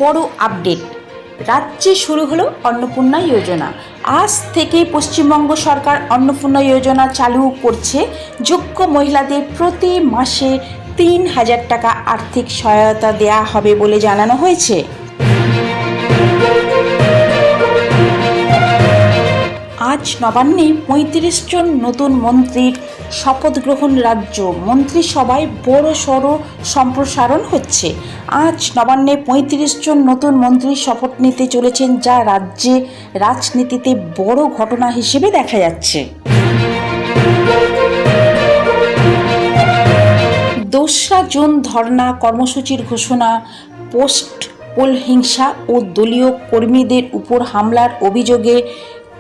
বড় আপডেট, রাজ্যে শুরু হলো অন্নপূর্ণা যোজনা। আজ থেকে পশ্চিমবঙ্গ সরকার অন্নপূর্ণা যোজনা চালু করছে। যোগ্য মহিলাদের প্রতি মাসে ৩,০০০ টাকা আর্থিক সহায়তা দেওয়া হবে বলে জানানো হয়েছে। আজ নবান্নে ৩৫ জন নতুন মন্ত্রীর শপথ গ্রহণ। রাজ্য মন্ত্রিসভায় বড়সড় সম্প্রসারণ হচ্ছে। আজ নবান্নে ৩৫ জন নতুন মন্ত্রী শপথ নিতে চলেছেন, যা রাজ্যে রাজনীতিতে বড় ঘটনা হিসেবে দেখা যাচ্ছে। ২রা জুন ধর্না কর্মসূচির ঘোষণা। পোস্ট পোল হিংসা ও দলীয় কর্মীদের উপর হামলার অভিযোগে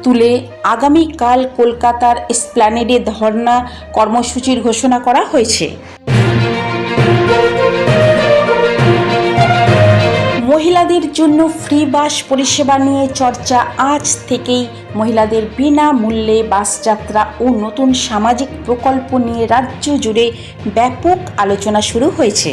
তুলে আগামীকাল কলকাতার এসপ্ল্যানেডে ধর্না কর্মসূচির ঘোষণা করা হয়েছে। মহিলাদের জন্য ফ্রি বাস পরিষেবা নিয়ে চর্চা। আজ থেকেই মহিলাদের বিনামূল্যে বাস যাত্রা ও নতুন সামাজিক প্রকল্প নিয়ে রাজ্য জুড়ে ব্যাপক আলোচনা শুরু হয়েছে।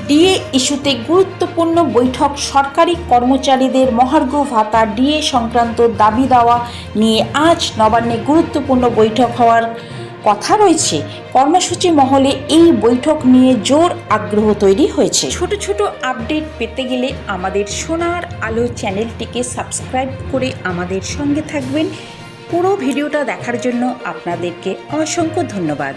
ডিএ ইস্যুতে গুরুত্বপূর্ণ বৈঠক। সরকারি কর্মচারীদের মহার্ঘ ভাতা, ডিএ সংক্রান্ত দাবি দাওয়া নিয়ে আজ নবান্নে গুরুত্বপূর্ণ বৈঠক হওয়ার কথা রয়েছে। কর্মসূচি মহলে এই বৈঠক নিয়ে জোর আগ্রহ তৈরি হয়েছে। ছোট ছোট আপডেট পেতে গেলে আমাদের সোনার আলো চ্যানেলটিকে সাবস্ক্রাইব করে আমাদের সঙ্গে থাকবেন। পুরো ভিডিওটা দেখার জন্য আপনাদেরকে অসংখ্য ধন্যবাদ।